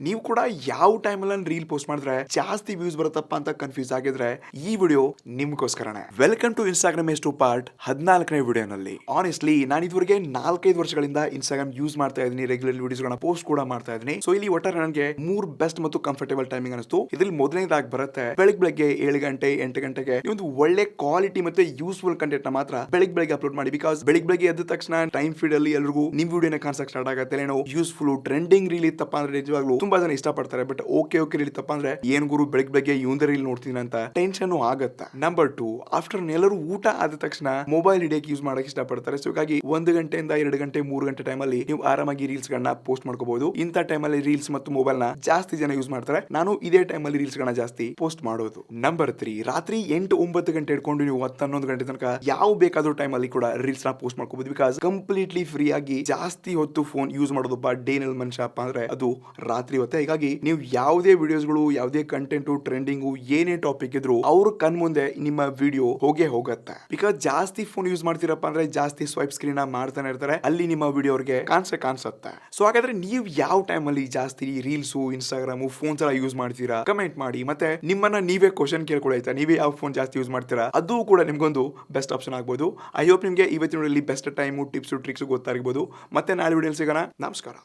ನೀವು ಕೂಡ ಯಾವ ಟೈಮಲ್ಲಿ ರೀಲ್ ಪೋಸ್ಟ್ ಮಾಡಿದ್ರೆ ಜಾಸ್ತಿ ವ್ಯೂಸ್ ಬರುತ್ತಪ್ಪ ಅಂತ ಕನ್ಫ್ಯೂಸ್ ಆಗಿದ್ರೆ ಈ ವಿಡಿಯೋ ನಿಮ್ಗೋಸ್ಕರನೇ. ವೆಲ್ಕಮ್ ಟು ಇನ್ಸ್ಟಾಗ್ರಾಮ್ ಎಷ್ಟು ಪಾರ್ಟ್ 14ನೇ ವಿಡಿಯೋನಲ್ಲಿ. ಆನೆಸ್ಟ್ಲಿ ನಾನು ಇದುವರೆಗೆ 4-5 ವರ್ಷಗಳಿಂದ ಇನ್ಸ್ಟಾಗ್ರಾಮ್ ಯೂಸ್ ಮಾಡ್ತಾ ಇದ್ದೀನಿ, ರೆಗ್ಯುಲರ್ ವಿಡಿಯೋಸ್ ಗಳನ್ನ ಪೋಸ್ಟ್ ಕೂಡ ಮಾಡ್ತಾ ಇದ್ದೀನಿ. ಸೊ ಇಲ್ಲಿ ಒಟ್ಟಾರೆ ನನಗೆ 3 ಬೆಸ್ಟ್ ಮತ್ತು ಕಂಫರ್ಟೇಬಲ್ ಟೈಮಿಂಗ್ ಅನಿಸ್ತು. ಇದ್ರಲ್ಲಿ ಮೊದಲನೇದಾಗಿ ಬರುತ್ತೆ ಬೆಳಗ್ಗೆ 7 ಗಂಟೆ 8 ಗಂಟೆಗೆ ಒಂದು ಒಳ್ಳೆ ಕ್ವಾಲಿಟಿ ಮತ್ತೆ ಯೂಸ್ಫುಲ್ ಕಂಟೆಂಟ್ ನ ಮಾತ್ರ ಬೆಳಗ್ಗೆ ಅಪ್ಲೋಡ್ ಮಾಡಿ. ಬಿಕಾಸ್ ಬೆಳಗ್ಗೆ ಎದ್ದ ತಕ್ಷಣ ಟೈಮ್ ಫೀಡ್ ಅಲ್ಲಿ ಎಲ್ರಿಗೂ ನಿಮ್ ವಿಡಿಯೋನ ಕಾಣಿಸಕ್ ಸ್ಟಾರ್ಟ್ ಆಗುತ್ತೆ. ಏನೋ ಯೂಸ್ಫುಲ್ ಟ್ರೆಂಡಿಂಗ್ ರೀಲ್ ಇತ್ತಪ್ಪ ಅಂದ್ರೆ ನಿಜವಾಗ್ಲೂ ತುಂಬಾ ಜನ ಇಷ್ಟಪಡ್ತಾರೆ. ಬಟ್ ಓಕೆ ರೀಲ್ ಇತ್ತಪ್ಪ ಅಂದ್ರೆ ಏನ್ ಗುರು ಬೆಳಗ್ಗೆ ಇವಂದ ರೀಲ್ ನೋಡ್ತೀನಿ ಅಂತ ಟೆನ್ಷನ್ ಆಗುತ್ತೆ. ನಂಬರ್ 2, ಆಫ್ಟರ್ ಎಲ್ಲರೂ ಊಟ ಆದ ತಕ್ಷಣ ಮೊಬೈಲ್ ಹಿಡಿಯಕ್ಕೆ ಯೂಸ್ ಮಾಡಕ್ ಇಷ್ಟಪಡ್ತಾರೆ. ಸೊ ಹಾಗಾಗಿ 1 ಗಂಟೆಯಿಂದ 2 ಗಂಟೆ 3 ಗಂಟೆ ಟೈಮ್ ಅಲ್ಲಿ ನೀವು ಆರಾಮಾಗಿ ರೀಲ್ಸ್ ಗಳನ್ನ ಪೋಸ್ಟ್ ಮಾಡ್ಕೋಬಹುದು. ಇಂಥ ಟೈಮ್ ಅಲ್ಲಿ ರೀಲ್ಸ್ ಮತ್ತು ಮೊಬೈಲ್ ನ ಜಾಸ್ತಿ ಜನ ಯೂಸ್ ಮಾಡ್ತಾರೆ. ನಾನು ಇದೇ ಟೈಮ್ ಅಲ್ಲಿ ರೀಲ್ಸ್ ಗಳನ್ನ ಜಾಸ್ತಿ ಪೋಸ್ಟ್ ಮಾಡೋದು. ನಂಬರ್ 3, ರಾತ್ರಿ 8-9 ಗಂಟೆ ಇಟ್ಕೊಂಡು ನೀವು 10-11 ಗಂಟೆ ತನಕ ಯಾವ ಬೇಕಾದ್ರೂ ಟೈಮ್ ಅಲ್ಲಿ ಕೂಡ ರೀಲ್ಸ್ ನ ಪೋಸ್ಟ್ ಮಾಡ್ಕೋಬಹುದು. ಬಿಕಾಸ್ ಕಂಪ್ಲೀಟ್ಲಿ ಫ್ರೀ ಆಗಿ ಜಾಸ್ತಿ ಹೊತ್ತು ಫೋನ್ ಯೂಸ್ ಮಾಡೋದಪ್ಪ ಡೇನಲ್ಲಿ ಮನುಷ್ಯ ಅಪ್ಪ ಅಂದ್ರೆ ಅದು ರಾತ್ರಿ ಹೊತ್ತೆ. ಹೀಗಾಗಿ ನೀವು ಯಾವುದೇ ವಿಡಿಯೋಸ್ಗಳು, ಯಾವುದೇ ಕಂಟೆಂಟ್, ಟ್ರೆಂಡಿಂಗು, ಏನೇ ಟಾಪಿಕ್ ಇದ್ರು ಅವ್ರ ಕಣ್ ಮುಂದೆ ನಿಮ್ಮ ವಿಡಿಯೋ ಹೋಗತ್ತೆ. ಬಿಕಾಸ್ ಜಾಸ್ತಿ ಫೋನ್ ಯೂಸ್ ಮಾಡ್ತೀರಪ್ಪ ಅಂದ್ರೆ ಜಾಸ್ತಿ ಸ್ವೈಪ್ ಸ್ಕ್ರೀನ್ ಮಾಡ್ತಾನೆ ಇರ್ತಾರೆ, ಅಲ್ಲಿ ನಿಮ್ಮ ವಿಡಿಯೋ ಅವ್ರಿಗೆ ಕಾಣಿಸುತ್ತೆ. ಸೊ ಹಾಗಾದ್ರೆ ನೀವು ಯಾವ ಟೈಮ್ ಅಲ್ಲಿ ಜಾಸ್ತಿ ರೀಲ್ಸ್, ಇನ್ಸ್ಟಾಗ್ರಾಮ್, ಫೋನ್ಸ್ ಎಲ್ಲ ಯೂಸ್ ಮಾಡ್ತೀರಾ ಕಮೆಂಟ್ ಮಾಡಿ. ಮತ್ತೆ ನಿಮ್ಮನ್ನ ನೀವೇ ಕ್ವಶನ್ ಕೇಳ್ಕೊಳ್ಳಿ ಆಯ್ತಾ, ನೀವೇ ಯಾವ ಫೋನ್ ಜಾಸ್ತಿ ಯೂಸ್ ಮಾಡ್ತೀರಾ, ಅದು ಕೂಡ ನಿಮ್ಗೊಂದು ಬೆಸ್ಟ್ ಆಪ್ಷನ್ ಆಗ್ಬೋದು. ಐ ಹೋಪ್ ನಿಮಗೆ ಇವತ್ತಿನ ಬೆಸ್ಟ್ ಟೈಮು, ಟಿಪ್ಸ್, ಟ್ರಿಕ್ಸ್ ಗೊತ್ತಾಗಿರ್ಬೋದು. ಮತ್ತೆ ನಾಳೆ ವಿಡಿಯೋ ಸಿಗೋಣ. ನಮಸ್ಕಾರ.